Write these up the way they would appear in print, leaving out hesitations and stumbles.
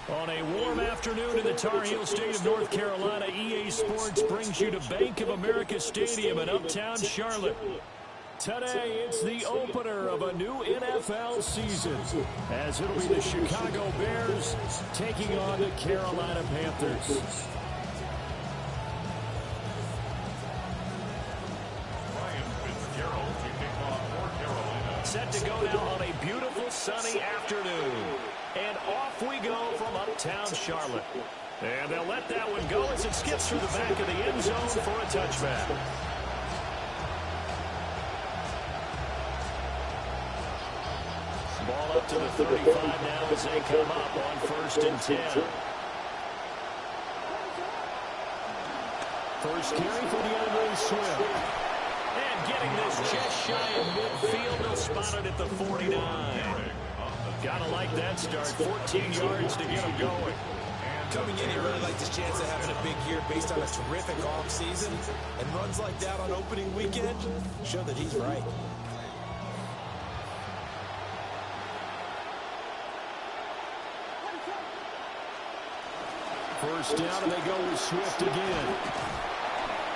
On a warm afternoon in the Tar Heel state of North Carolina, EA Sports brings you to Bank of America Stadium in uptown Charlotte. Today, it's the opener of a new NFL season, as it'll be the Chicago Bears taking on the Carolina Panthers. Set to go now on a beautiful sunny afternoon. And off we go from uptown Charlotte. And they'll let that one go as it skips through the back of the end zone for a touchback. Ball up to the 35 now as they come up on 1st and 10. First carry for the Andre Swift. And getting this just shy of midfield, they'll spot it at the 49. Gotta like that start. 14 yards to get him going. Coming in, he really liked his chance of having a big year based on a terrific offseason. And runs like that on opening weekend show that he's right. First down, and they go with Swift again.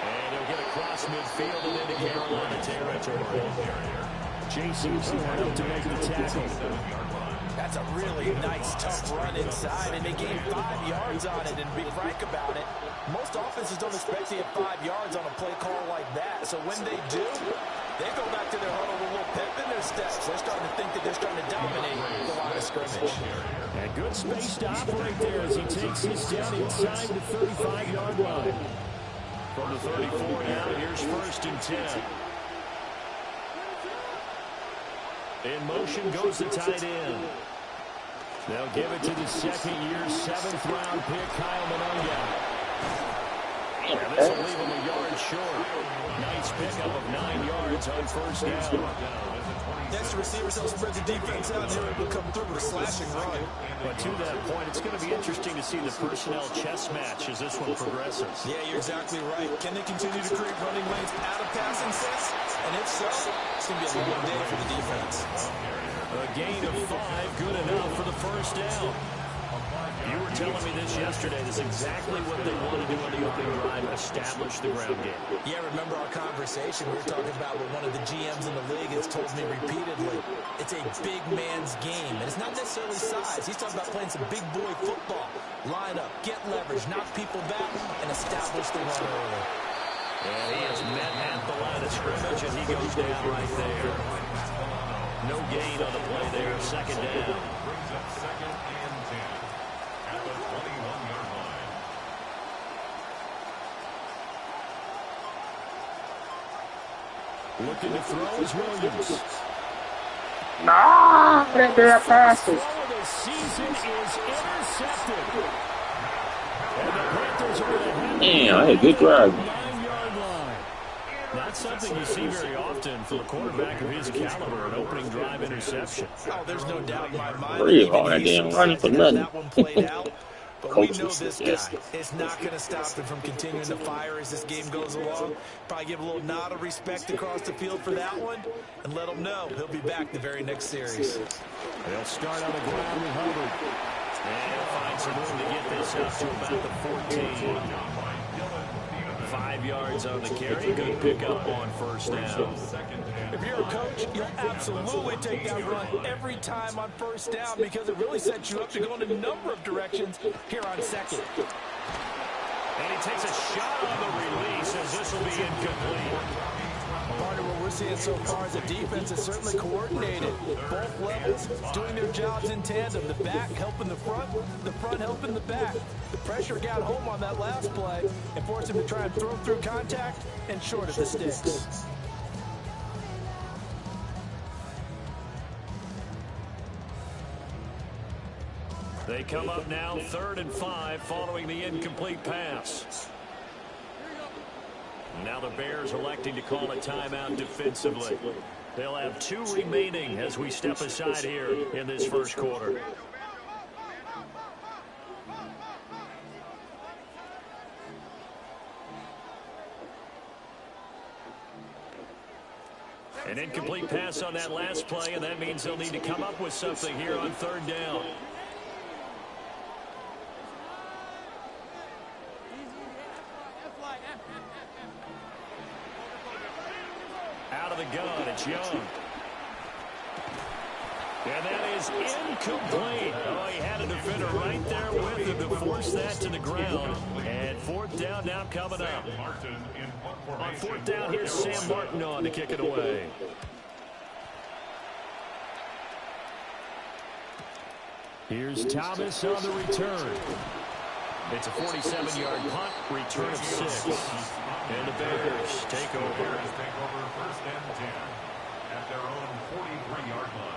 And he'll get across midfield and into Carolina territory. Jason Cohen up to make the tackle. That's a really nice, tough run inside, and they gained 5 yards on it. And to be frank about it, most offenses don't expect to get 5 yards on a play call like that. So when they do, they go back to their huddle with a little pep in their steps. They're starting to think that they're starting to dominate the line of scrimmage. And good space to operate there as he takes this down inside the 35-yard line. From the 34 now, here's 1st and 10. In motion goes the tight end. They'll give it to the second-year, 7th-round pick, Kyle Mononga. And this will leave him a yard short. Nice pickup of 9 yards on 1st down. Next, the receivers help spread the defense out, and they're able to come through with a slashing run. But to that point, it's going to be interesting to see the personnel chess match as this one progresses. Yeah, you're exactly right. Can they continue to create running lanes out of passing sets? And if so, it's going to be a long day for the defense. A gain of 5, good enough for the 1st down. You were telling me this yesterday. This is exactly what they want to do on the opening drive, establish the ground game. Yeah, remember our conversation? We were talking about what one of the GMs in the league has told me repeatedly. It's a big man's game, and it's not necessarily size. He's talking about playing some big boy football. Line up, get leverage, knock people back, and establish the run early. And he is met at the line of scrimmage, and he goes down right there. No gain on the play there, 2nd down. Brings up 2nd and 10 at the 21-yard line. Looking to throw is Williams. No, they're passing. The season is intercepted. And the Panthers are in Damn, I had a good drive. 9-yard line. Not something you see very often for a quarterback of his caliber, an opening drive interception. Oh, there's no doubt in my mind. Pretty hard, damn running for nothing. That one played out. But we know Coaches, this guy is not going to stop him from continuing to fire as this game goes along. Probably give a little nod of respect across the field for that one and let him know he'll be back the very next series. They'll start on the ground with Hubbard. And he'll find some room to get this up to about the 14. 5 yards on the carry. Good pickup on 1st down. If you're a coach, you'll absolutely take that run every time on 1st down because it really sets you up to go in a number of directions here on 2nd. And he takes a shot on the release as this will be incomplete. Part of what we're seeing so far is the defense is certainly coordinated. Both levels doing their jobs in tandem. The back helping the front helping the back. The pressure got home on that last play and forced him to try and throw through contact and short of the sticks. They come up now 3rd and 5 following the incomplete pass. Now the Bears electing to call a timeout defensively. They'll have 2 remaining as we step aside here in this 1st quarter. An incomplete pass on that last play, and that means they'll need to come up with something here on 3rd down. the gun. It's Young. And that is incomplete. Oh, he had a defender right there with him to force that to the ground. And fourth down now coming up. On fourth down, here's Sam Martin on to kick it away. Here's Thomas on the return. It's a 47-yard punt, return of 6. And the Bears take over. First and 10 at their own 43-yard line.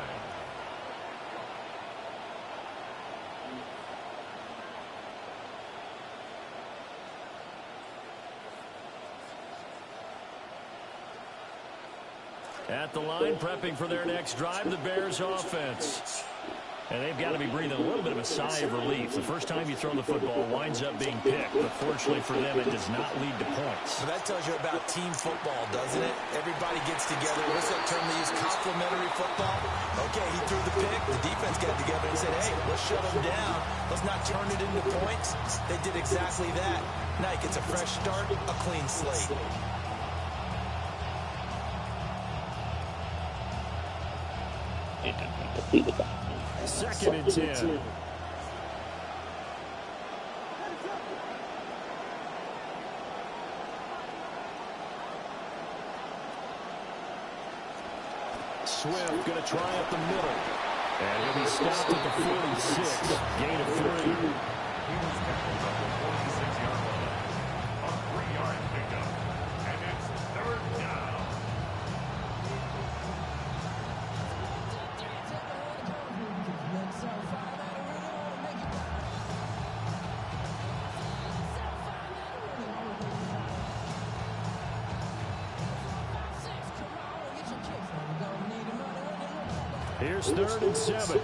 At the line, prepping for their next drive, the Bears offense. And they've got to be breathing a little bit of a sigh of relief. The first time you throw the football winds up being picked, but fortunately for them, it does not lead to points. So that tells you about team football, doesn't it? Everybody gets together. What's that term they use? Complementary football? Okay, he threw the pick. The defense got together and said, hey, let's shut him down. Let's not turn it into points. They did exactly that. Now he gets a fresh start, a clean slate. Second and 10. Swift going to try up the middle. And he'll be stopped at the 46. Gain of 3. He was tackled at the 46-yard line. A 3-yard pickup. And it's third down. Here's 3rd and 7.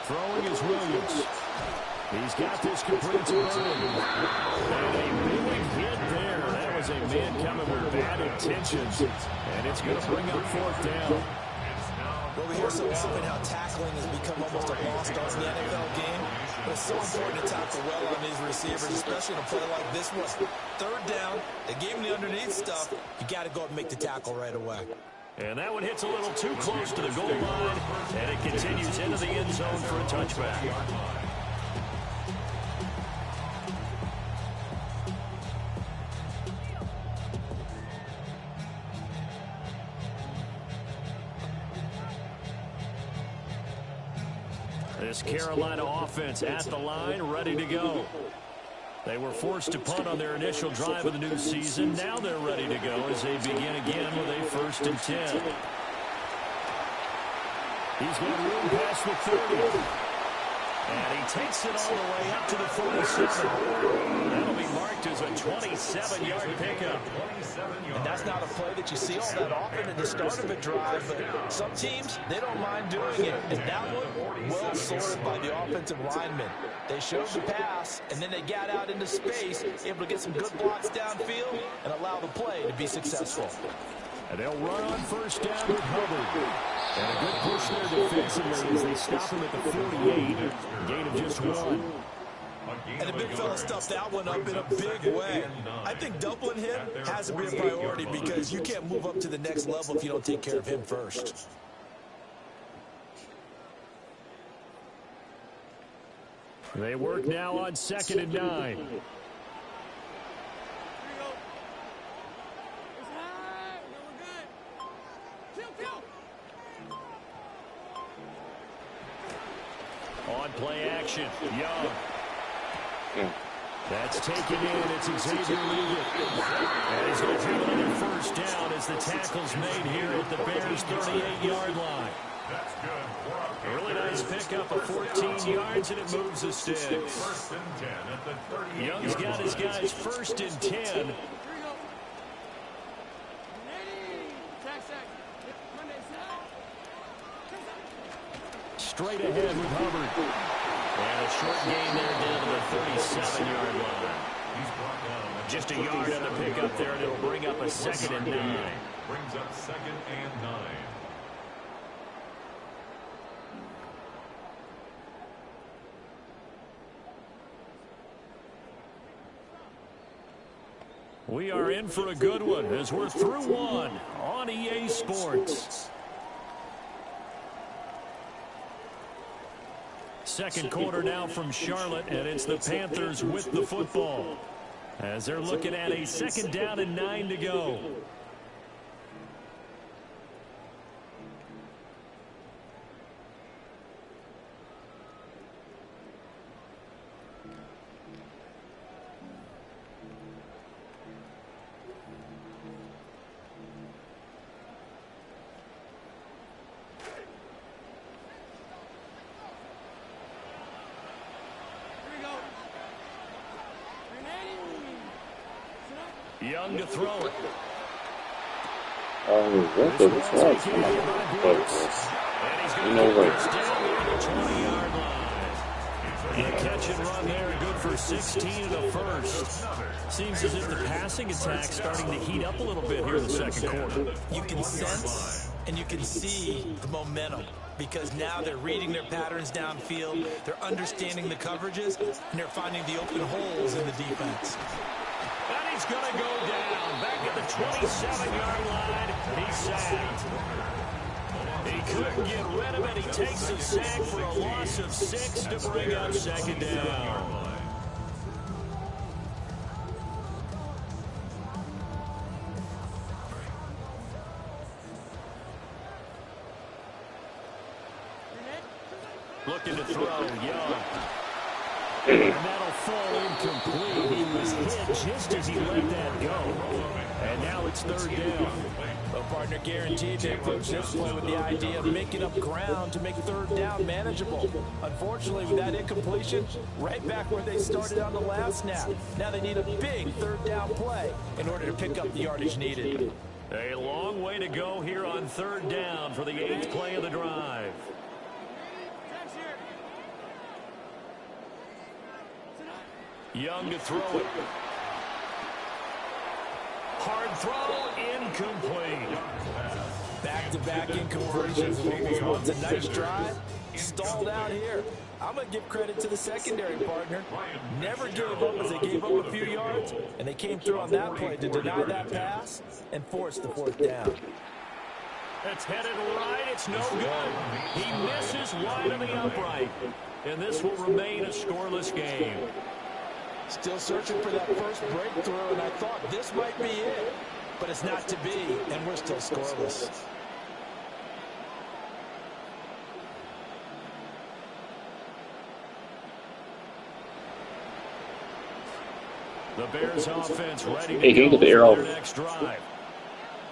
Throwing is Williams. He's got this complete to Burley. And a big hit there. That was a man coming with bad intentions. And it's going to bring up 4th down. Well, we hear so often how tackling has become almost a lost art in the NFL game. But it's so important to tackle well on these receivers, especially in a play like this one. 3rd down, they gave him the underneath stuff. You got to go and make the tackle right away. And that one hits a little too close to the goal line. And it continues into the end zone for a touchback. This Carolina offense at the line, ready to go. They were forced to punt on their initial drive of the new season. Now they're ready to go as they begin again with a 1st and 10. He's got room past the 30. And he takes it all the way up to the 47. That'll be marked as a 27-yard pickup. And that's not a play that you see all that often at the start of a drive, but some teams, they don't mind doing it. And that one, well sold by the offensive lineman. They showed the pass, and then they got out into space, able to get some good blocks downfield and allow the play to be successful. And they'll run on 1st down with Hubbard. And a good push there defensively as they stop him at the 48. Gain of just 1. And the big fella stuffed that one up in a big way. I think doubling him has to be a priority because you can't move up to the next level if you don't take care of him first. They work now on 2nd and 9. On play action, Young. That's taken in. It's Xavier Leggett. And he's going to take another 1st down as the tackle's made here at the Bears' 38-yard line. That's good. A really nice pickup of 14 yards, and it moves the sticks. 1st and 10 at the 38-yard line. Young's got his guys 1st and 10. Straight ahead with Hubbard. And a short gain there down to the 37-yard line. Just a yard on the pickup there, and it'll bring up a 2nd and 9. Brings up 2nd and 9. We are in for a good one as we're through one on EA Sports. Second quarter now from Charlotte, and it's the Panthers with the football as they're looking at a 2nd down and 9 to go. Young to throw it. Oh, that's a response. And he's going to get this down near the 20-yard line. And a catch and run there, good for 16 in the first. Seems as if the passing attack's starting to heat up a little bit here in the second quarter. You can sense and you can see the momentum because now they're reading their patterns downfield, they're understanding the coverages, and they're finding the open holes in the defense. And he's going to go down back at the 27-yard line. He's sacked. He couldn't get rid of it. He takes the sack for a loss of 6 to bring up 2nd down. Looking to throw, Young. And that'll fall incomplete. He was hit just as he let that go. And now it's 3rd down. Well, partner, guaranteed they approach this play with the idea of making up ground to make 3rd down manageable. Unfortunately, with that incompletion, right back where they started on the last snap. Now they need a big 3rd down play in order to pick up the yardage needed. A long way to go here on 3rd down for the 8th play of the drive. Young to throw it. Hard throw, incomplete. Back-to-back incompletions of what was once a nice drive, stalled out here. I'm going to give credit to the secondary, partner. Never gave up as they gave up a few yards, and they came through on that play to deny that pass and force the 4th down. It's headed right. It's no good. He misses wide of the upright. And this will remain a scoreless game. Still searching for that first breakthrough, and I thought this might be it. But it's not to be, and we're still scoreless. The Bears offense ready Hey, to get the go air for off. their next drive.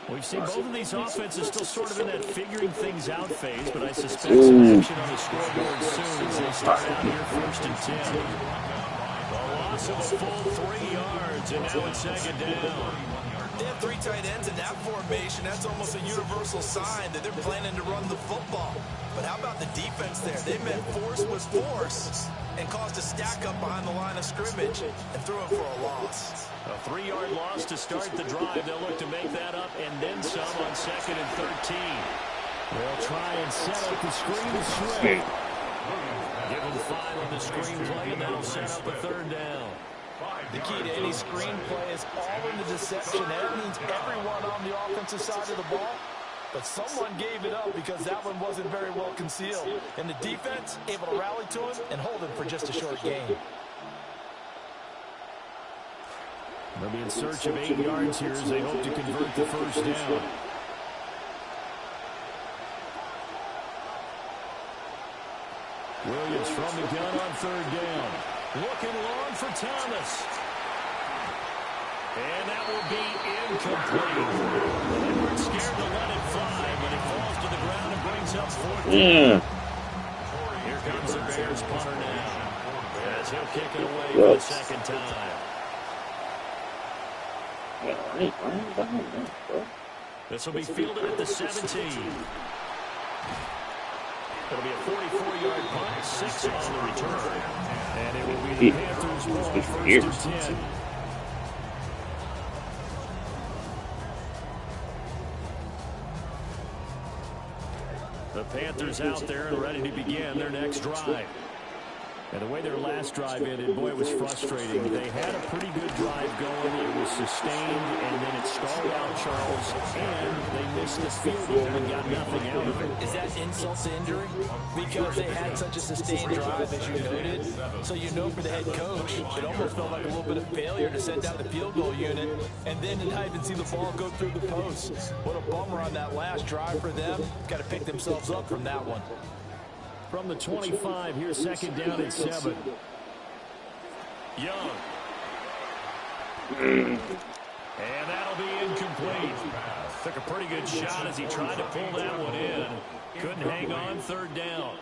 We've seen both of these offenses still sort of in that figuring things out phase, but I suspect some action on the scoreboard soon as they start out here 1st and 10. A loss of a full 3 yards, and now it's 2nd down. They have 3 tight ends in that formation. That's almost a universal sign that they're planning to run the football. But how about the defense there? They met force with force and caused a stack up behind the line of scrimmage and threw him for a loss. A 3-yard loss to start the drive. They'll look to make that up and then some on 2nd and 13. They'll try and set up the screen swing. Give them 5 on the screenplay, and that'll set up a 3rd down. The key to any screenplay is all in the deception. That means everyone on the offensive side of the ball. But someone gave it up because that one wasn't very well concealed. And the defense able to rally to him and hold him for just a short gain. They'll be in search of 8 yards here as they hope to convert the 1st down. Williams from the gun on 3rd down. Looking long for Thomas. And that will be incomplete. They weren't scared to let it fly, but it falls to the ground and brings up 4th down. Here comes the Bears punter now, as he'll kick it away for the 2nd time. This will be fielded at the 17. It'll be a 44-yard punt, 6 on the return. And it will be the Panthers' ball, 1st and 10. The Panthers out there and ready to begin their next drive. And the way their last drive ended, boy, it was frustrating. They had a pretty good drive going. It was sustained, and then it stalled out, Charles, and they missed the field goal and got nothing out of it. Is that insult to injury? Because they had such a sustained drive, as you noted. So you know for the head coach, it almost felt like a little bit of failure to send down the field goal unit, and then to not even see the ball go through the post. What a bummer on that last drive for them. Got to pick themselves up from that one. From the 25, here's second down and 7. Young. And that'll be incomplete. Took a pretty good shot as he tried to pull that one in. Couldn't hang on, third down.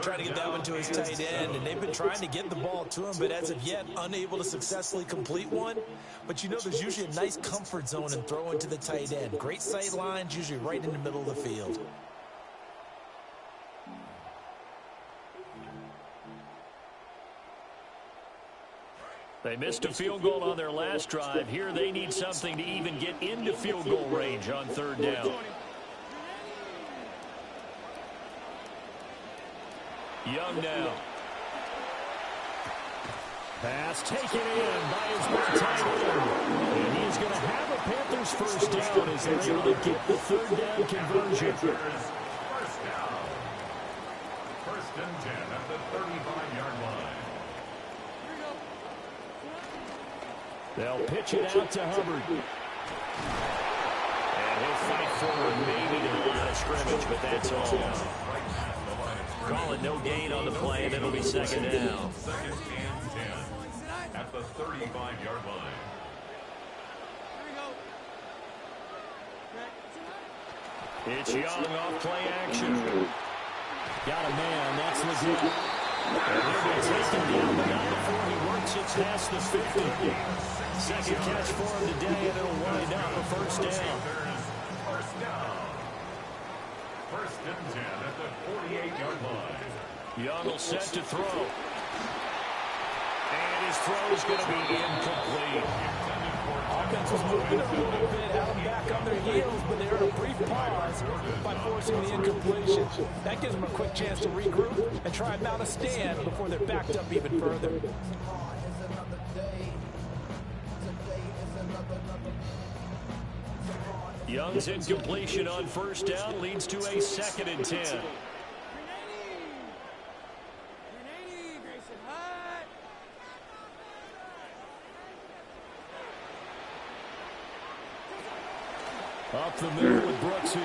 Trying to get that one to his tight end, and they've been trying to get the ball to him, but as of yet, unable to successfully complete one. But you know there's usually a nice comfort zone in throwing to the tight end. Great sight lines, usually right in the middle of the field. They missed a field goal on their last drive. Here they need something to even get into field goal range on third down. Young now. Pass taken in by his tight end. And he is going to have a Panthers first down as they're able to get the third down conversion. First and 10 at the 35-yard line. They'll pitch it out to Hubbard. And he'll fight forward maybe to the line of scrimmage, but that's all. Call it no gain on the play, and it'll be second down. Second and 10 at the 35-yard line. It's Young off play action. Got a man, that's legit. And he'll be taken down, but not before he works it past the 50. Second catch for him today, and it'll wind up a first down. First down. First and 10 at the 48-yard line. Young will set to throw. And his throw is going to be incomplete. Offense was moving a little bit out back on their heels, but they earned a brief pause by forcing the incompletion. That gives them a quick chance to regroup and try and mount a stand before they're backed up even further. Young's incompletion on first down leads to a second and 10. Up the middle with Brooks here.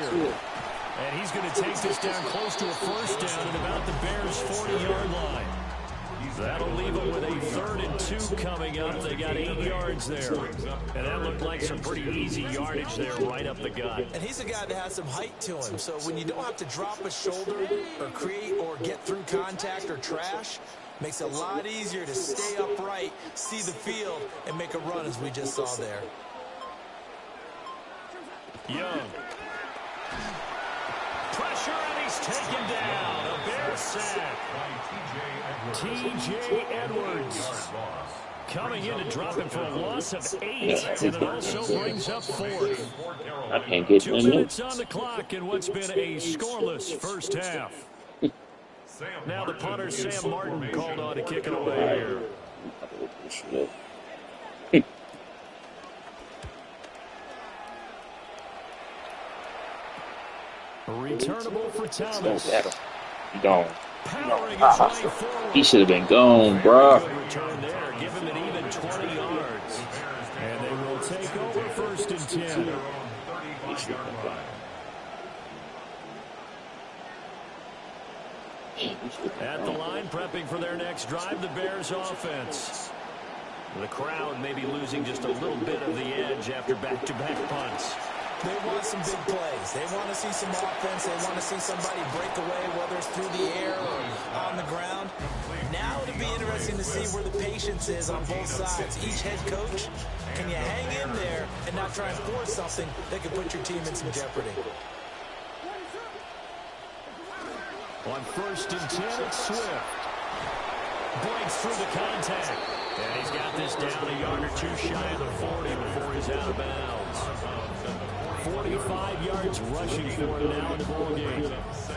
And he's going to take this down close to a first down at about the Bears' 40-yard line. That'll leave them with a 3rd and 2 coming up. They got 8 yards there. And that looked like some pretty easy yardage there right up the gut. And he's a guy that has some height to him. So when you don't have to drop a shoulder or create or get through contact or trash, makes it a lot easier to stay upright, see the field, and make a run as we just saw there. Young. Pressure, and he's taken down. A Bears sack. T.J. Edwards coming in to drop him for a loss of 8, and it also brings up 4th. I can't get 2 minutes on the clock in what's been a scoreless first half. Now the punter, Sam Martin, called on to kick it away here. Returnable for Thomas. He gone. He should have been gone, bro. Return there, give him an even 20 yards. And they will take over first and 10. At the line, prepping for their next drive, the Bears offense. The crowd may be losing just a little bit of the edge after back-to-back punts. They want some big plays. They want to see some offense. They want to see somebody break away, whether it's through the air or on the ground. Now it'll be interesting to see where the patience is on both sides. Each head coach, can you hang in there and not try and force something that could put your team in some jeopardy? On first and 10, it's Swift. Breaks through the contact. And he's got this down a yard or two shy of the 40 before he's out of bounds. 40 25 yards rushing for him now in the ball game.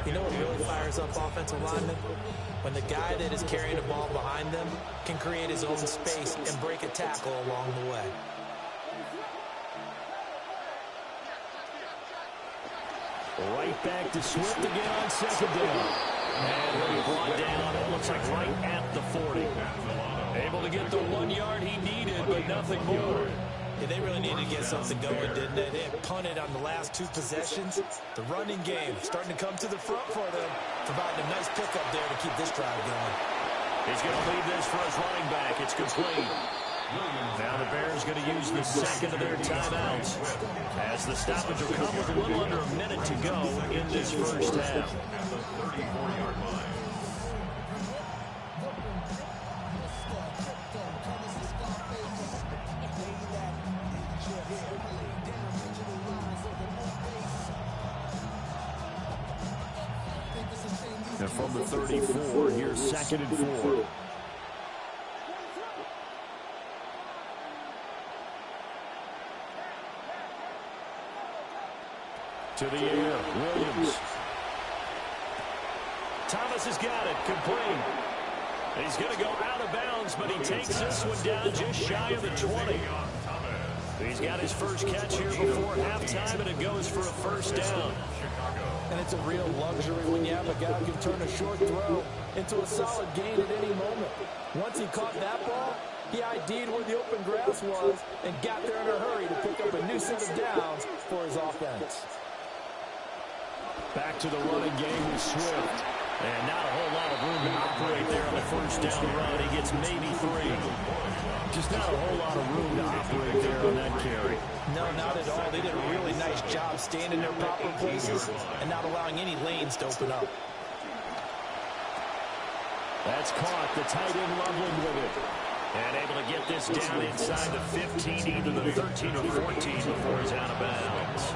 You know what really fires up offensive linemen? When the guy that is carrying the ball behind them can create his own space and break a tackle along the way. Right back to Swift again on second down. And he'll be brought down, it looks like right at the 40. Able to get the 1 yard he needed, but nothing more. Yeah, they really needed to get something going, didn't they? They had punted on the last 2 possessions. The running game starting to come to the front for them, providing a nice pickup there to keep this drive going. He's going to lead this for his running back. It's complete. Now the Bears going to use the second of their timeouts as the stoppage will come with a little under a minute to go in this first half. At the 34-yard line. And from the 34, here's second and 4. To the air, Williams. Thomas has got it, complete. He's going to go out of bounds, but he takes this one down just shy of the 20. He's got his first catch here before halftime, and it goes for a first down. And it's a real luxury when you have a guy who can turn a short throw into a solid gain at any moment. Once he caught that ball, he ID'd where the open grass was and got there in a hurry to pick up a new set of downs for his offense. Back to the running game with Swift. And not a whole lot of room to operate there on the first down run. He gets maybe 3. Just not a whole lot of room to operate there on that carry. No, not at all. They did a really nice job staying in their proper places and not allowing any lanes to open up. That's caught. The tight end Loveland with it. And able to get this down inside the 15, either the 13 or 14 before he's out of bounds.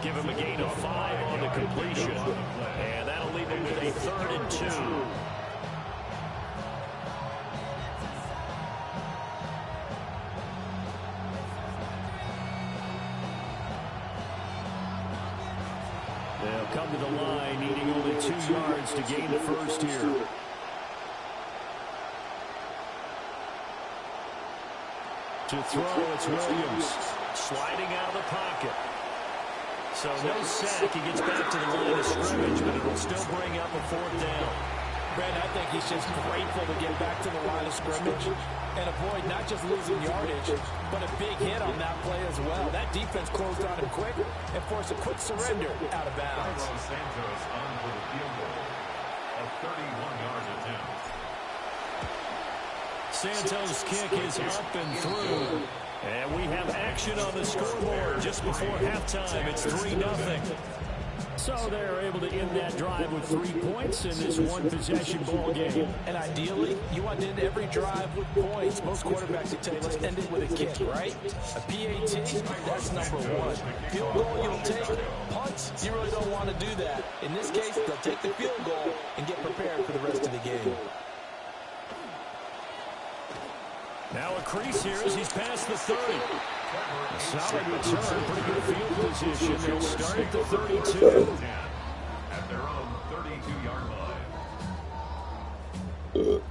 Give him a gain of 5 on the completion. And that'll leave him with a 3rd and 2. They'll come to the line, needing only 2 yards to gain the first here. To throw, it's Williams. Sliding out of the pocket. So no sack. He gets back to the line of scrimmage, but it'll still bring up a 4th down. Brad, I think he's just grateful to get back to the line of scrimmage and avoid not just losing yardage, but a big hit on that play as well. That defense closed on him quick and forced a quick surrender out of bounds. Cairo Santos on for the field goal. A 31-yard attempt. Santos' kick is up and through. And we have action on the scoreboard just before halftime. It's 3-0. So they're able to end that drive with 3 points in this one-possession ball game. And ideally, you want to end every drive with points. Most quarterbacks would tell you, let's end it with a kick, right? A PAT, that's number 1. Field goal, you'll take. Punts, you really don't want to do that. In this case, they'll take the field goal and get prepared for the rest of the game. Now a crease here as he's past the 30. A solid return, pretty good field position. They'll start at the 32. At their own 32-yard line.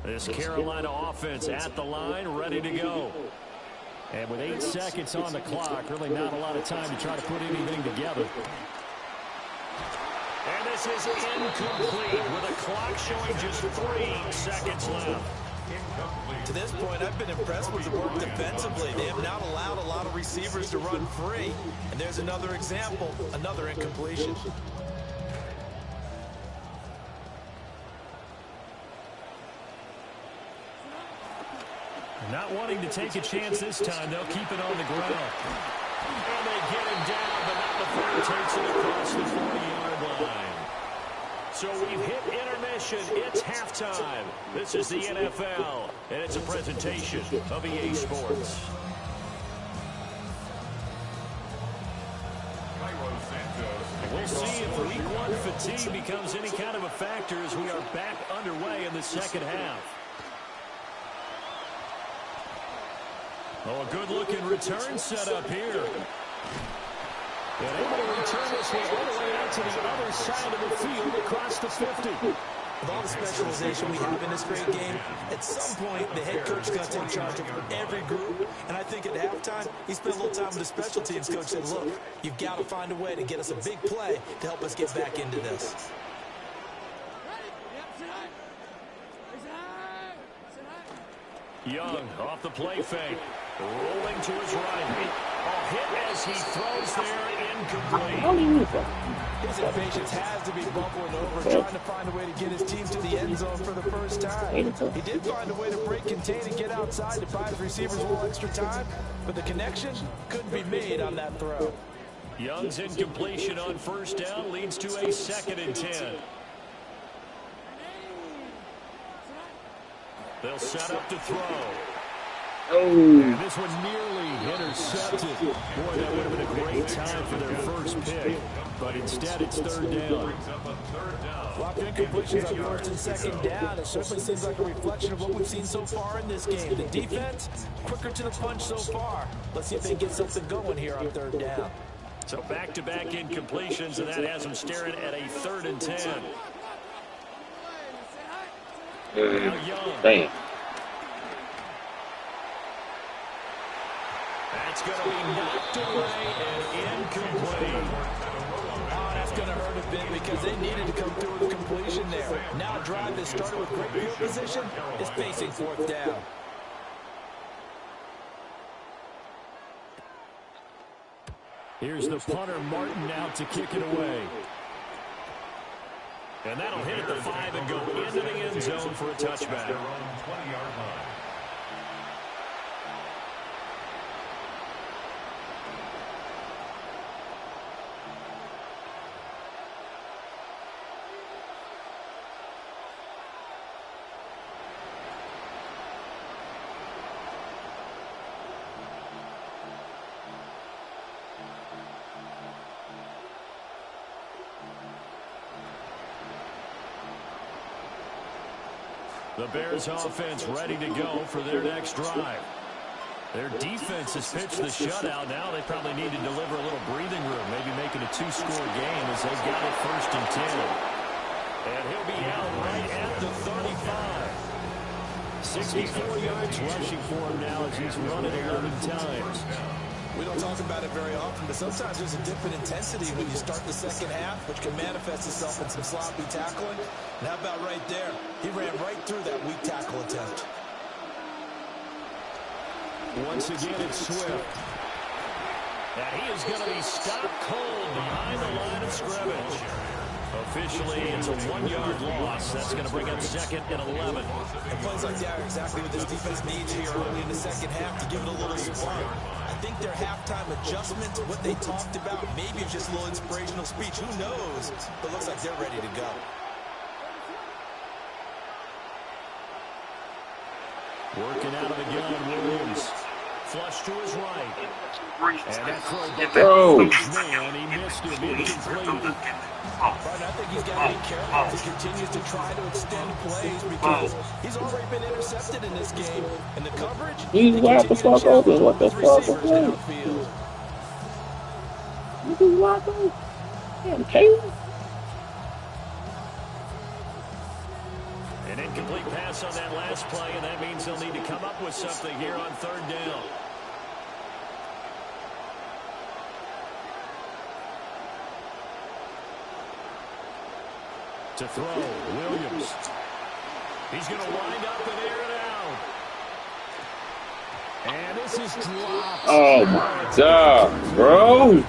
This Carolina offense at the line, ready to go. And with 8 seconds on the clock, really not a lot of time to try to put anything together. And this is incomplete with a clock showing just 3 seconds left. To this point, I've been impressed with the work defensively. They have not allowed a lot of receivers to run free. And there's another example, another incompletion. Not wanting to take a chance this time, they'll keep it on the ground. And they get him down, but not before he takes it across the 40-yard line. So we've hit intermission. It's halftime. This is the NFL, and it's a presentation of EA Sports. Cairo Santos. We'll see if Week 1 fatigue becomes any kind of a factor as we are back underway in the second half. Oh, a good-looking return set up here. And able to return this one all the way out to the other side of the field across the 50. With all the specialization we have in this great game, at some point, the head coach is going to take charge of every group. And I think at halftime, he spent a little time with the special teams coach and said, look, you've got to find a way to get us a big play to help us get back into this. Young off the play fake. Rolling to his right. A hit as he throws there, incomplete. His impatience has to be bubbling over, trying to find a way to get his team to the end zone for the first time. He did find a way to break, contain, and get outside to buy his receivers a little extra time, but the connection couldn't be made on that throw. Young's incompletion on first down leads to a 2nd and 10. They'll set up to throw. And this one nearly intercepted. Boy, that would have been a great time for their first pick. But instead, it's 3rd down. Locked incompletions on 1st and 2nd down. It certainly seems like a reflection of what we've seen so far in this game. The defense, quicker to the punch so far. Let's see if they can get something going here on 3rd down. So back-to-back incompletions, and that has them staring at a 3rd and 10. Damn. That's going to be knocked away and incomplete. Oh, that's going to hurt a bit because they needed to come through with a completion there. Now a drive that started with great field position is facing 4th down. Here's the punter, Martin, out to kick it away. And that'll hit at the 5 and go into the end zone for a touchback. The Bears offense ready to go for their next drive. Their defense has pitched the shutout. Now they probably need to deliver a little breathing room, maybe make it a 2-score game as they've got it 1st and 10. And he'll be out right at the 35. 64 yards rushing for him now as he's run it 11 times. We don't talk about it very often, but sometimes there's a dip in intensity when you start the second half, which can manifest itself in some sloppy tackling. And how about right there? He ran right through that weak tackle attempt. Once again, it's Swift. And he is going to be stopped cold behind the line of scrimmage. Officially, it's a 1-yard loss. That's going to bring up 2nd and 11. And plays like that are exactly what this defense needs here early in the second half to give it a little spark. I think their halftime adjustment, what they talked about, maybe it's just a little inspirational speech. Who knows? But looks like they're ready to go. Working out of the gun, Williams. Flush to his right. And that Throw. Man, he missed him. Incomplete. But I think he's got to be careful as he continues to try to extend plays because he's already been intercepted in this game. And the coverage, He's wide the fuck open. What the fuck is that? He's wide open. Damn, Caleb. An incomplete pass on that last play, and that means they'll need to come up with something here on 3rd down. To throw, Williams. He's going to wind up and air it out. And this is dropped. Oh my God, bro.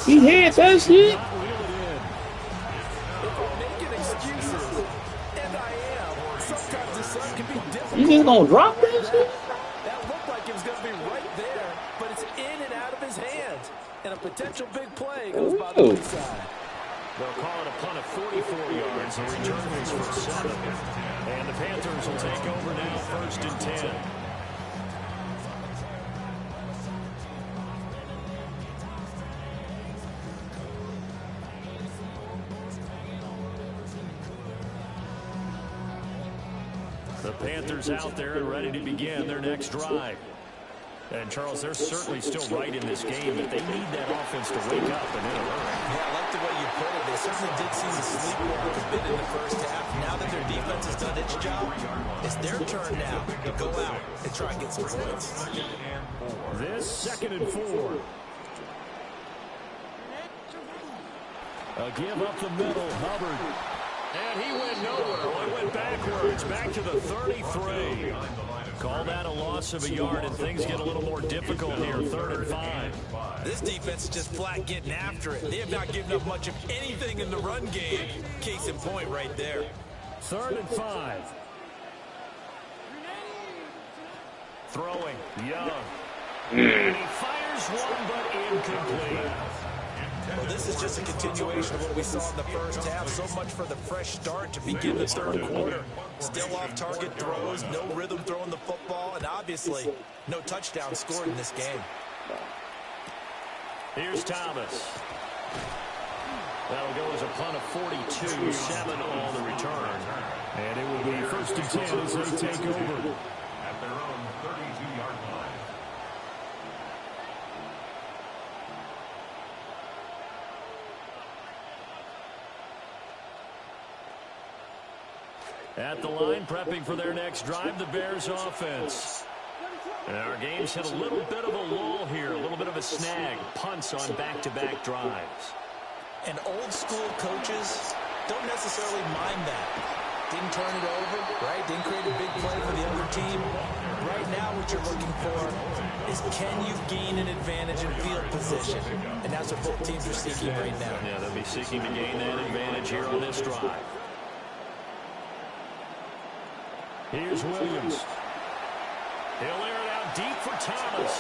He hit that shit. You just gonna drop that shit? That looked like it was going to be right there, but it's in and out of his hands. And a potential big play goes by the wayside. They'll call it a punt of 44 yards. The return is for 7. And the Panthers will take over now, 1st and 10. The Panthers out there and ready to begin their next drive. And, Charles, they're certainly still right in this game, but they need that offense to wake up and in a hurry. Yeah, I like the way you put it. They certainly did seem to sleepwalk a bit in the first half. Now that their defense has done its job, it's their turn now to go out and try and get some points. This 2nd and 4. A give up the middle, Hubbard. And he went nowhere. Well, he went backwards, back to the 33. Call that a loss of a yard, and things get a little more difficult here, 3rd and 5. This defense is just flat getting after it. They have not given up much of anything in the run game. Case in point right there. 3rd and 5. Throwing, Young. And he fires one, but incomplete. Well, this is just a continuation of what we saw in the first half. So much for the fresh start to begin the 3rd quarter. Still off-target throws, no rhythm throwing the football, and obviously no touchdown scored in this game. Here's Thomas. That'll go as a punt of 42, 7 on the return. And it will be 1st and 10 as they take over. At their own 32-yard line. At the line, prepping for their next drive, the Bears offense. And our game's hit a little bit of a lull here, a little bit of a snag. Punts on back-to-back drives. And old-school coaches don't necessarily mind that. Didn't turn it over, right? Didn't create a big play for the other team. Right now what you're looking for is can you gain an advantage in field position? And that's what both teams are seeking right now. Yeah, they'll be seeking to gain that advantage here on this drive. Here's Williams. He'll air it out deep for Thomas.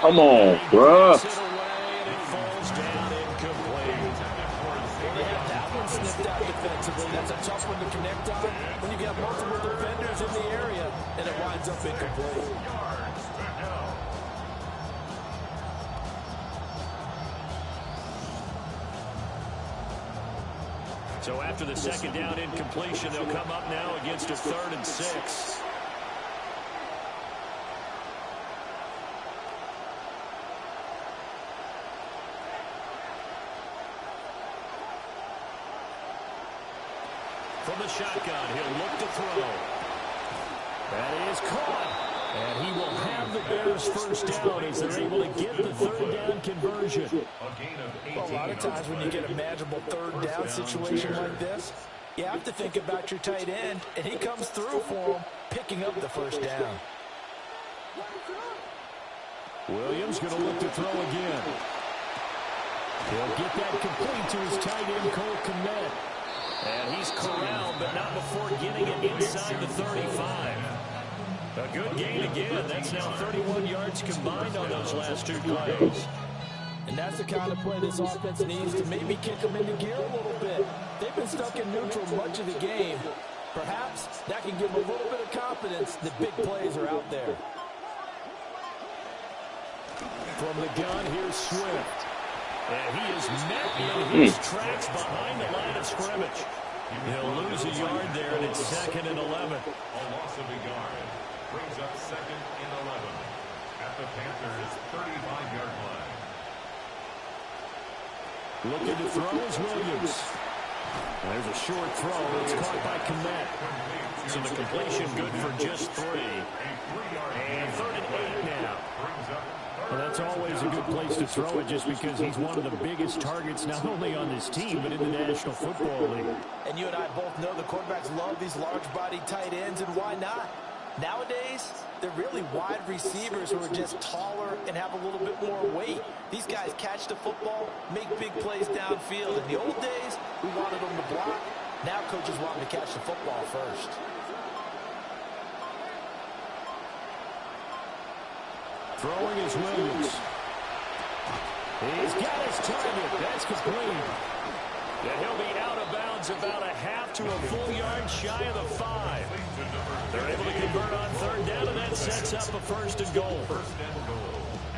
Come on, bruh. It away and it falls down incomplete. They have that one sniffed out defensively. That's a tough one to connect on when you got multiple defenders in the area and it winds up incomplete. So after the 2nd down incompletion, they'll come up now against a 3rd and 6. From the shotgun, he'll look to throw. That is caught. And he will have the Bears' 1st down as they're able to get the 3rd down conversion. Well, a lot of times when you get a manageable 3rd down situation like this, you have to think about your tight end, and he comes through for him, picking up the 1st down. Williams going to look to throw again. He'll get that complete to his tight end, Cole Kmet. And he's corralled, but not before getting it inside the 35. A good gain again. That's now 31 yards combined on those last 2 plays. And that's the kind of play this offense needs to maybe kick them into gear a little bit. They've been stuck in neutral much of the game. Perhaps that can give them a little bit of confidence that big plays are out there. From the gun, here's Swift. And he is met in his tracks behind the line of scrimmage. He'll lose a yard there, and it's 2nd and 11. A loss of a yard brings up 2nd and 11 at the Panthers' 35-yard line. Looking to throw is Williams. There's a short throw. It's caught by Kmet. So the completion good for just 3. And 3rd and 8 now. Well, that's always a good place to throw it just because he's one of the biggest targets not only on this team but in the National Football League. And you and I both know the quarterbacks love these large-bodied tight ends, and why not? Nowadays, they're really wide receivers who are just taller and have a little bit more weight. These guys catch the football, make big plays downfield. In the old days, we wanted them to block. Now coaches want them to catch the football first. Throwing is Williams. He's got his target. That's complete. And he'll be out of bounds about a half to a full yard shy of the 5. They're able to convert on 3rd down, and that sets up a 1st and goal.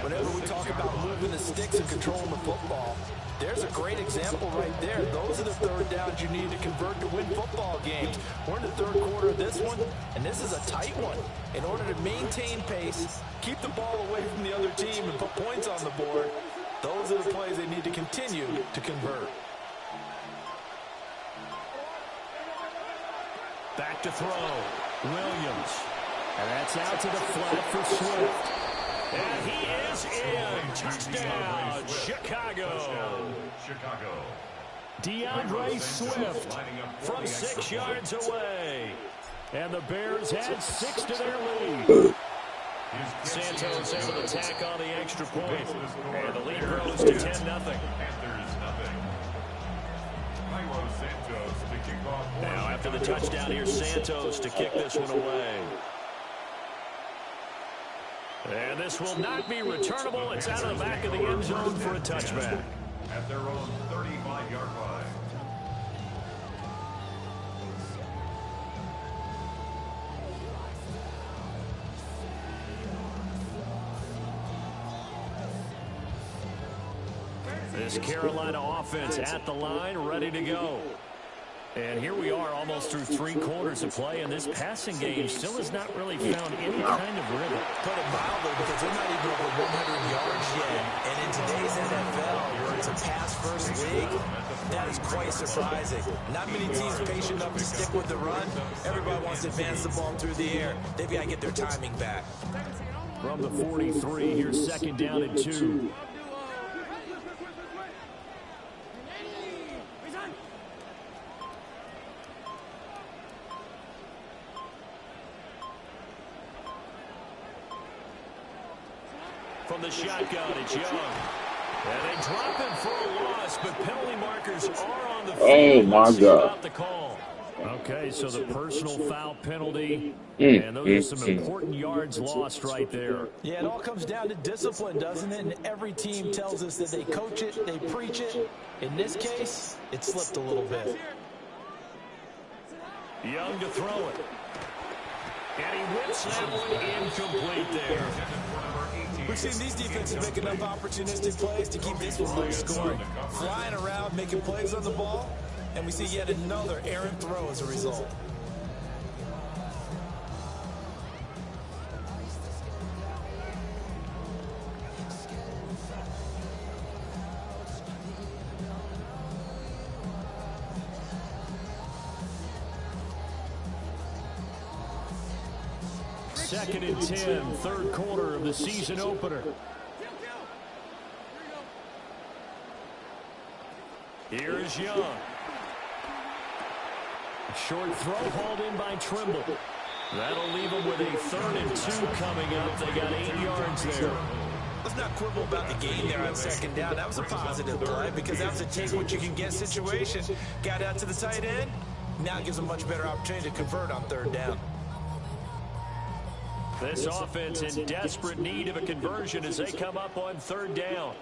whenever we talk about moving the sticks and controlling the football, there's a great example right there. Those are the third downs you need to convert to win football games. We're in the third quarter of this one, and this is a tight one. In order to maintain pace, keep the ball away from the other team, and put points on the board, those are the plays they need to continue to convert. Back to throw. Williams. And that's out to the flat for Swift. And he is in. Touchdown, Chicago. DeAndre Swift from 6 yards away. And the Bears had 6 to their lead. Santos able to tack on the extra point. And the lead grows to 10-0. Now after the touchdown, here's Santos to kick this one away. And this will not be returnable. It's out of the back of the end zone for a touchback. At their own 35-yard line. This Carolina offense at the line, ready to go. And here we are almost through 3 quarters of play, and this passing game still has not really found any kind of rhythm. Put it mildly, because they're not even over 100 yards yet. And in today's NFL, where it's a pass-first league, that is quite surprising. Not many teams patient enough to stick with the run. Everybody wants to advance the ball through the air. They've got to get their timing back. From the 43, here's 2nd down and 2. From the shotgun, it's Young. And they drop him for a loss, but penalty markers are on the field. Oh, my God. The call. Okay, so the personal foul penalty, and those are some important yards lost right there. Yeah, it all comes down to discipline, doesn't it? And every team tells us that they coach it, they preach it. In this case, it slipped a little bit. Young to throw it. And he whips that one incomplete there. We've seen these defenses make enough opportunistic plays to keep this one low scoring. Flying around, making plays on the ball, and we see yet another errant throw as a result. Second and 10, third quarter of the season opener. Here is Young. Short throw hauled in by Trimble. That'll leave them with a 3rd and 2 coming up. They got 8 yards there. Let's not quibble about the gain there on 2nd down. That was a positive play because that was a take what you can get situation. Got out to the tight end. Now it gives them a much better opportunity to convert on 3rd down. This offense in desperate need of a conversion as they come up on 3rd down.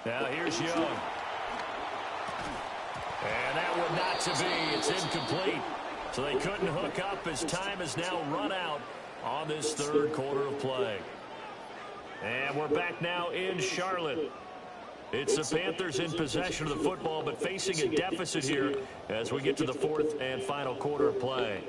Now here's Young. And that one not to be. It's incomplete. So they couldn't hook up as time is now run out on this 3rd quarter of play. And we're back now in Charlotte. It's the Panthers in possession of the football, but facing a deficit here as we get to the 4th and final quarter of play.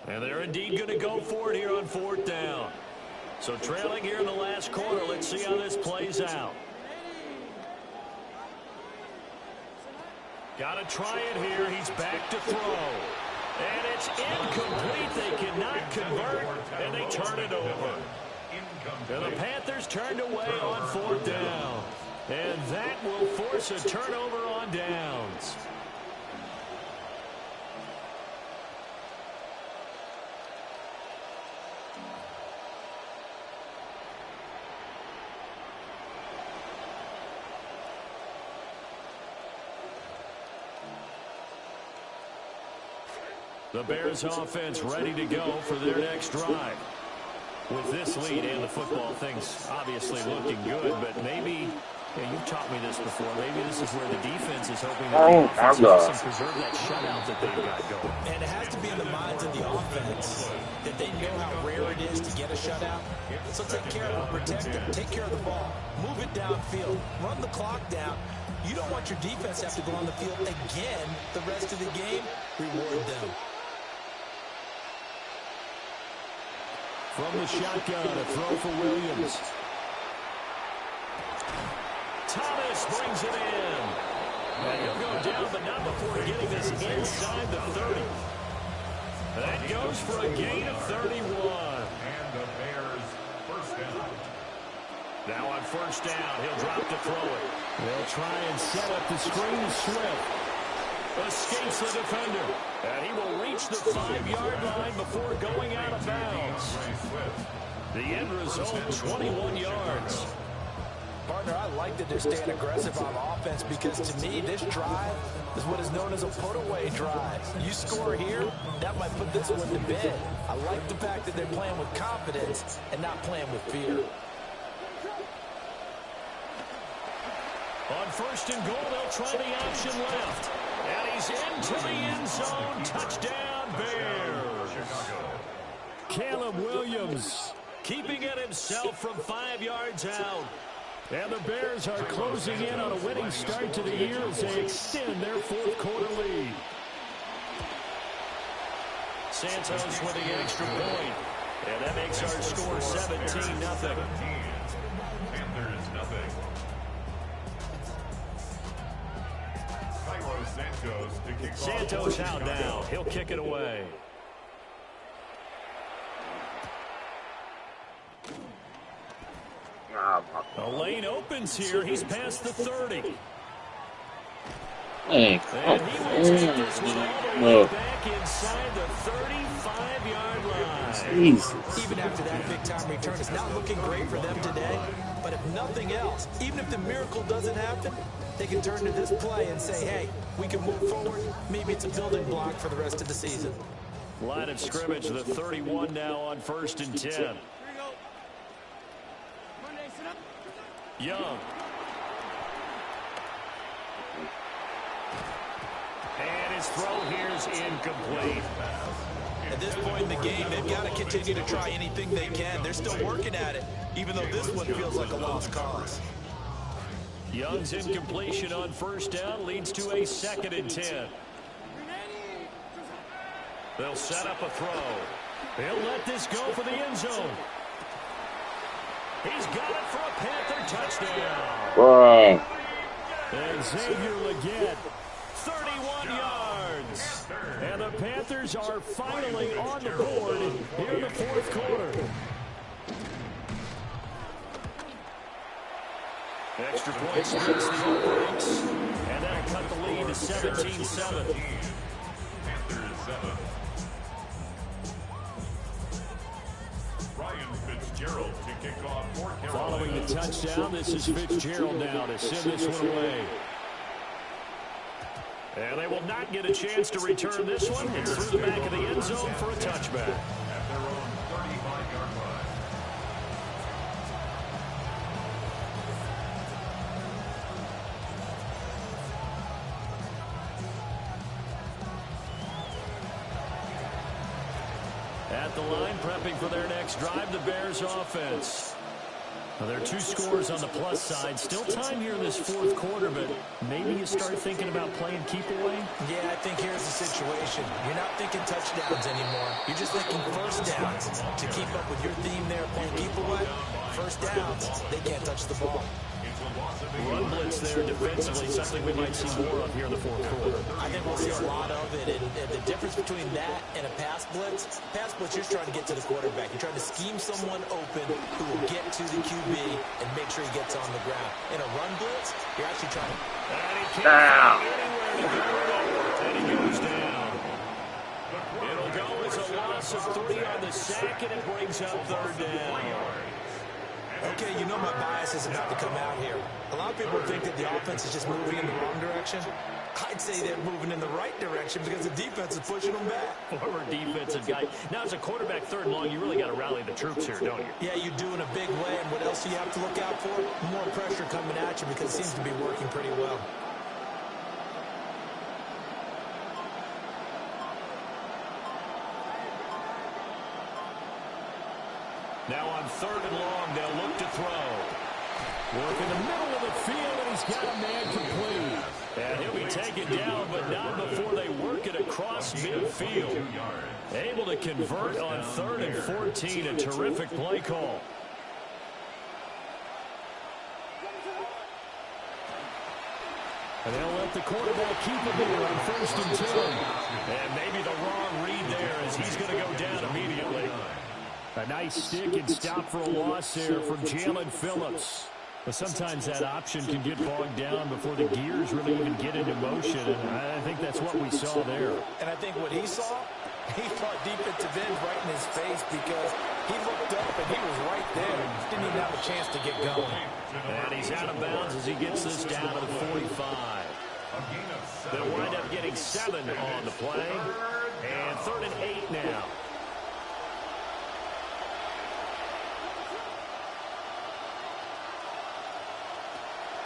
And they're indeed going to go for it here on 4th down. So trailing here in the last quarter, let's see how this plays out. Got to try it here. He's back to throw. And it's incomplete. They cannot convert, and they turn it over. And the Panthers turned away on 4th down. And that will force a turnover on downs. The Bears offense ready to go for their next drive. With this lead and the football, things obviously looking good, but maybe Yeah, you've taught me this before. Maybe this is where the defense is hoping that Oh, the offense my helps God. them preserve that shutout that they've got going. And it has to be in the minds of the offense that they know how rare it is to get a shutout. So take care of it, protect it, take care of the ball, move it downfield, run the clock down. You don't want your defense to have to go on the field again the rest of the game. Reward them. From the shotgun, a throw for Williams. Thomas brings it in. And he'll go down, but not before getting this inside the 30. That goes for a gain of 31. And the Bears first down. Now on first down, he'll drop to throw it. They'll try and set up the screen. Swift escapes the defender. And he will reach the 5-yard line before going out of bounds. The end result, 21 yards. Partner, I like that they're staying aggressive on offense because to me, this drive is what is known as a put-away drive. You score here, that might put this one to bed. I like the fact that they're playing with confidence and not playing with fear. On first and goal, they'll try the option left. And he's into the end zone. Touchdown, Bears. Caleb Williams keeping it himself from 5 yards out. And the Bears are closing in on a winning start to the year as they extend their fourth-quarter lead. Santos with the extra point. And that makes our score 17-0. Panthers nothing. Santos to kick off. Santos out now. He'll kick it away. The lane opens here. He's past the 30. Hey, And he will take this one all the way back inside the 35-yard line. Jesus. Even after that big-time return, it's not looking great for them today. But if nothing else, even if the miracle doesn't happen, they can turn to this play and say, hey, we can move forward. Maybe it's a building block for the rest of the season. Line of scrimmage, the 31 now on first and 10. Young. And his throw here is incomplete. At this point in the game, they've got to continue to try anything they can. They're still working at it, even though this one feels like a lost cause. Young's incompletion on first down leads to a 2nd and 10. They'll set up a throw. They'll let this go for the end zone. He's got it for a Panther touchdown. Bro. And Xavier Legette, 31 yards. And the Panthers are finally on the board here in the fourth quarter. Extra point splits the breaks. And that'll cut the lead to 17-7. Panthers 7. Ryan Fitzgerald to kick off for Carolina. Following the touchdown, this is Fitzgerald now to send this one away. And they will not get a chance to return this one. It's through the back of the end zone for a touchback. At their own 35-yard line. At the line, prepping for their next drive, the Bears offense. Well, there are 2 scores on the plus side. Still time here in this fourth quarter, but maybe you start thinking about playing keep away? Yeah, I think here's the situation. You're not thinking touchdowns anymore. You're just thinking first downs. To keep up with your theme there, playing keep away, first downs, they can't touch the ball. Run blitz there defensively, something we might see more of here in the fourth quarter. I think we'll see a lot of it. And the difference between that and a pass blitz, you're just trying to get to the quarterback. You're trying to scheme someone open who will get to the QB and make sure he gets on the ground. In a run blitz, you're actually trying to... And he can't find anywhere to go. And he goes down. It'll go as a loss of 3 on the sack, and it brings up 3rd down. Okay, you know my bias is about to come out here. A lot of people think that the offense is just moving in the wrong direction. I'd say they're moving in the right direction because the defense is pushing them back. Former defensive guy. Now, as a quarterback, third and long, you really got to rally the troops here, don't you? Yeah, you do in a big way. And what else do you have to look out for? More pressure coming at you because it seems to be working pretty well. Now on third and long, they'll look to throw. Work in the middle of the field, and he's got a man complete. And he'll be taken down, but not before they work it across midfield. Able to convert on 3rd and 14, a terrific play call. And they'll let the quarterback keep it there on 1st and 2. And maybe the wrong read there as he's going to go down immediately. A nice stick and stop for a loss there from Jalen Phillips. But sometimes that option can get bogged down before the gears really even get into motion. And I think that's what we saw there. And I think what he saw, he thought defensive end right in his face because he looked up and he was right there. Didn't even have a chance to get going. And he's out of bounds as he gets this down to the 45. They'll wind up getting 7 on the play. And 3rd and 8 now.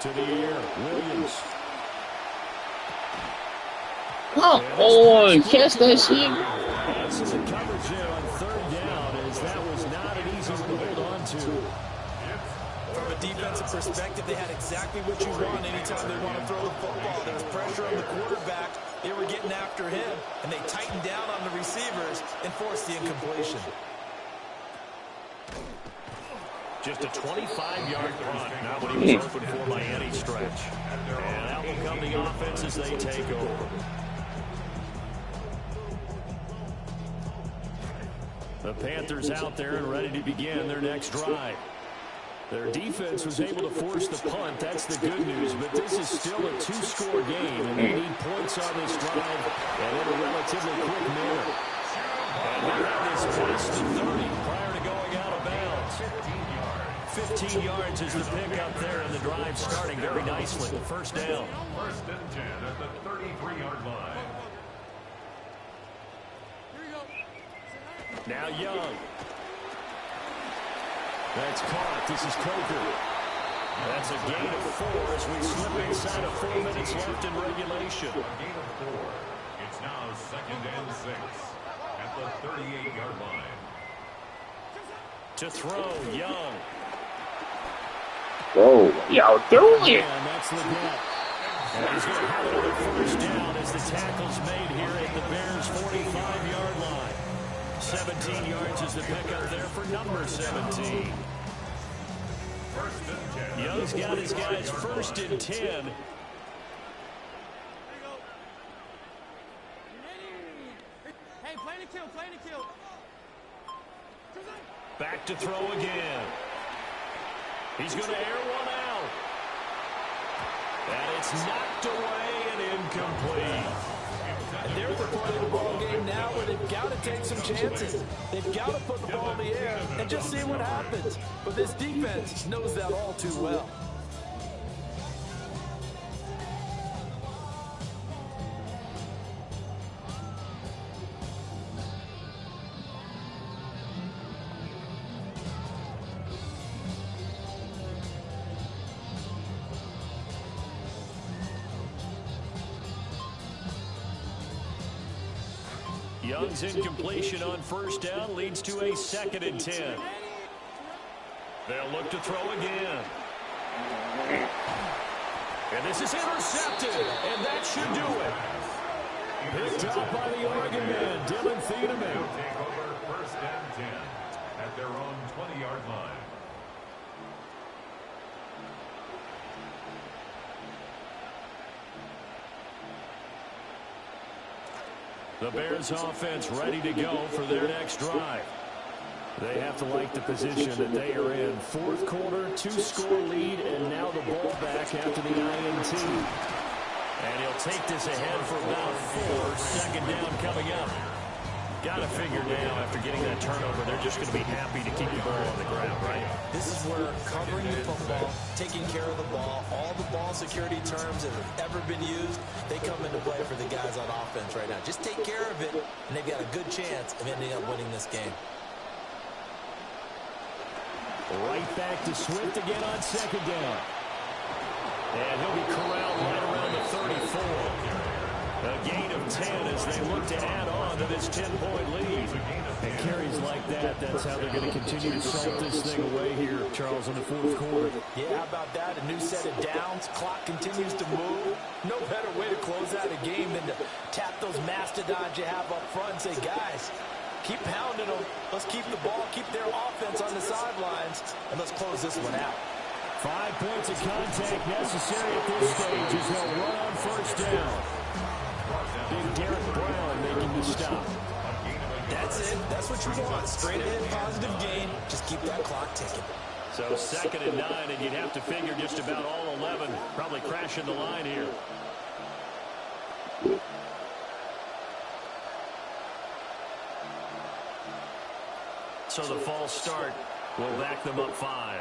To the air, Williams. Come on, catch that shit. This is a coverage there on 3rd down, as that was not an easy one to hold on to. From a defensive perspective, they had exactly what you want anytime they want to throw the football. There was pressure on the quarterback. They were getting after him, and they tightened down on the receivers and forced the incompletion. Just a 25-yard punt, not what he was hoping for by any stretch. And out will come the offense as they take over. The Panthers out there and ready to begin their next drive. Their defense was able to force the punt. That's the good news, but this is still a 2-score game, and they need points on this drive and in a relatively quick manner. And they have this past the 30 prior to going out of bounds. 15 yards is the pick up there, and the drive starting very nicely. First down. 1st and 10 at the 33-yard line. Now Young. That's caught. This is Coker. That's a gain of 4 as we slip inside of 4 minutes left in regulation. A gain of 4. It's now 2nd and 6 at the 38-yard line. To throw, Young. Oh, y'all doing it. And that's Leggett. And he's going to have another first down as the tackle's made here at the Bears' 45-yard line. 17 yards is the pickup there for number 17. Young's got his guys 1st and 10. Hey, play the kill. Back to throw again. He's going to air one out. And it's knocked away and incomplete. And they're at the point of the ball game now where they've got to take some chances. They've got to put the ball in the air and just see what happens. But this defense knows that all too well. Young's incompletion on first down leads to a 2nd and 10. They'll look to throw again. And this is intercepted, and that should do it. Picked up by the Oregon man, Dylan Thieneman. Take over 1st and 10 at their own 20-yard line. The Bears offense ready to go for their next drive. They have to like the position that they are in. 4th quarter, 2-score lead, and now the ball back after the INT. And he'll take this ahead for about 4. 2nd down coming up. Got to figure now, after getting that turnover, they're just going to be happy to keep the ball on the ground, right? This is where covering the football, taking care of the ball, all the ball security terms that have ever been used, they come into play for the guys on offense right now. Just take care of it, and they've got a good chance of ending up winning this game. Right back to Swift again on second down. And he'll be corralled right around the 34. A gain of 10 as they look to add on to this 10-point lead. And carries like that, that's how they're going to continue to salt this thing away here, Charles, in the fourth quarter. Yeah, how about that? A new set of downs. Clock continues to move. No better way to close out a game than to tap those mastodons you have up front and say, guys, keep pounding them. Let's keep the ball, keep their offense on the sidelines, and let's close this one out. 5 points of contact necessary at this stage as they'll run on first down. Big Derek Brown making the stop. That's it. That's what you want. Straight ahead, positive gain. Just keep that clock ticking. So 2nd and 9, and you'd have to figure just about all 11 probably crashing the line here. So the false start will back them up 5.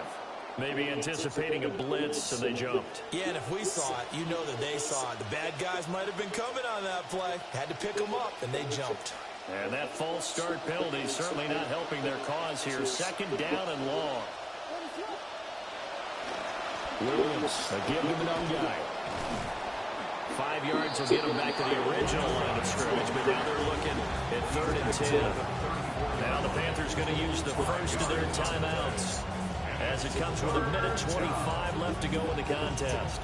Maybe anticipating a blitz, so they jumped. Yeah, and if we saw it, you know that they saw it. The bad guys might have been coming on that play. Had to pick them up, and they jumped. And that false start penalty certainly not helping their cause here. 2nd down and long. Williams, a give him an own guy. 5 yards will get them back to the original line of scrimmage, but now they're looking at 3rd and 10. Now the Panthers going to use the first of their timeouts, as it comes with 1:25 left to go in the contest.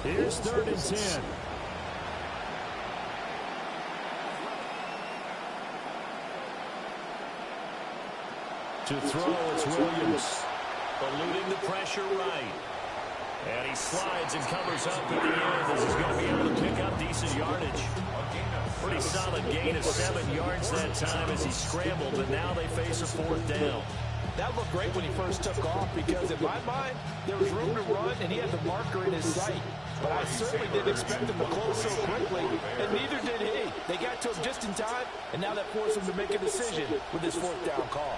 Here's 3rd and 10. To throw, it's Williams. Eluding the pressure right. And he slides and covers up at the end as he's going to be able to pick up decent yardage. Pretty solid gain of 7 yards that time as he scrambled, but now they face a 4th down. That looked great when he first took off because, in my mind, there was room to run, and he had the marker in his sight. But I certainly didn't expect him to close so quickly, and neither did he. They got to him just in time, and now that forced him to make a decision with his 4th down call.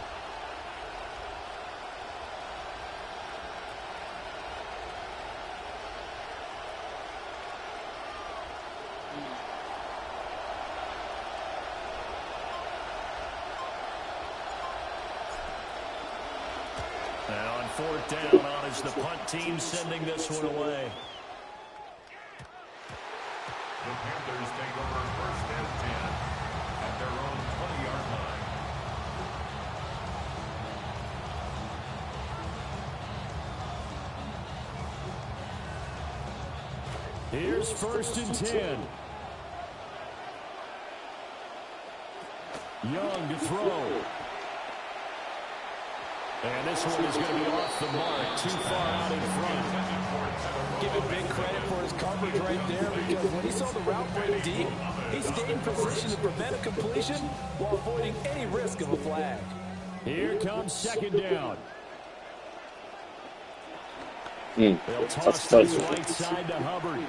Now on 4th down on is the punt team sending this one away. The Panthers take over 1st and 10 at their own 20-yard line. Here's 1st and 10. Young to throw. And this one is going to be off the mark, too far out in front. Give him big credit for his coverage right there, because when he saw the route break deep, he stayed in position to prevent a completion while avoiding any risk of a flag. Here comes 2nd down. They'll toss this right side to Hubbard.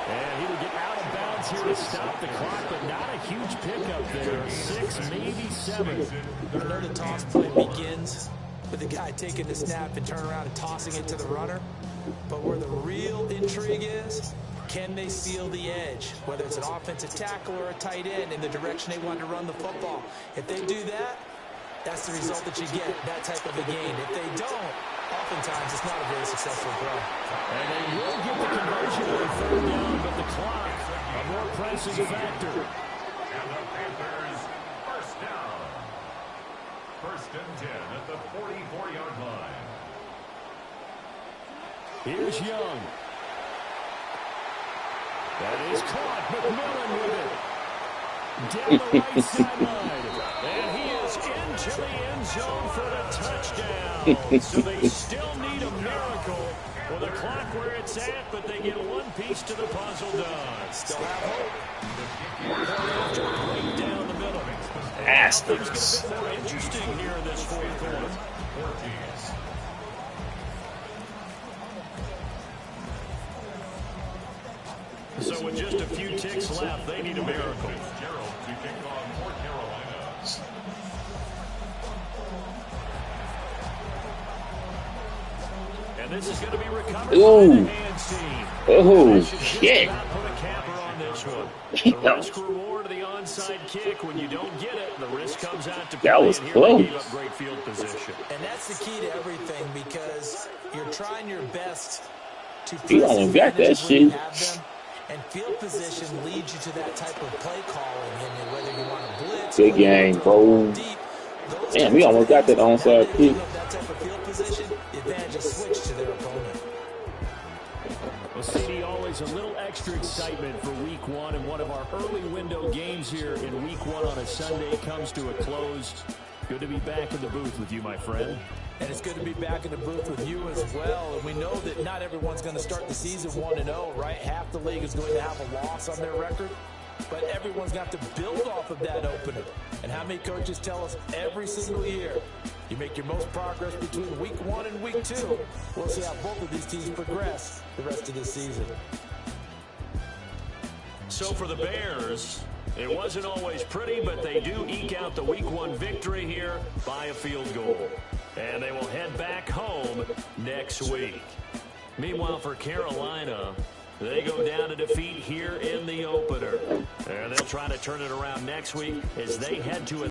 And he'll get out of bounds here to stop the clock, but not a huge pickup there. 6, maybe 7. I know the toss play begins with the guy taking the snap and turning around and tossing it to the runner. But where the real intrigue is, can they seal the edge? Whether it's an offensive tackle or a tight end in the direction they want to run the football. If they do that, that's the result that you get, that type of a gain. If they don't, oftentimes it's not a very successful throw. And they will get the conversion on 3rd down, but the clock, a more pressing factor. And the Panthers, 1st down. 1st and 10 at the 44-yard line. Here's Young. That is caught. McMillan with it. Down the right sideline. And he is into the end zone for the touchdown. So they still need a miracle with the clock where it's at, but they get one piece to the puzzle done. Still have hope. After right down the middle. Bastards. Things get a bit more interesting here in this 4th quarter. So with just a few ticks left, they need a miracle. Fitzgerald to kick off for Carolina. And this is going to be recovered Ooh. by the hands team. Oh, That should just shit. about put a capper on this one. The risk reward of the onside kick. When you don't get it, the risk comes out to play. That was And here close. they gave up great field position. And that's the key to everything because you're trying your best to He press almost got that advantages when you shit. have them, and field position leads you to that type of play calling. And whether you want to blitz, Good whether you game, want to throw bro. deep, those Damn, types we of almost got that things, onside nowadays, kick. you have that type of field position, the advantage is switched to their opponent. Well, CD, always a little extra excitement for week one, and one of our early window games here in week one on a Sunday comes to a close. Good to be back in the booth with you, my friend. And it's good to be back in the booth with you as well. And we know that not everyone's going to start the season 1-0, right? Half the league is going to have a loss on their record. But everyone's got to build off of that opener. And how many coaches tell us every single year, you make your most progress between week one and week two. We'll see how both of these teams progress the rest of this season. So for the Bears, it wasn't always pretty, but they do eke out the week one victory here by a field goal. And they will head back home next week. Meanwhile, for Carolina, they go down to defeat here in the opener. And they'll try to turn it around next week as they head to a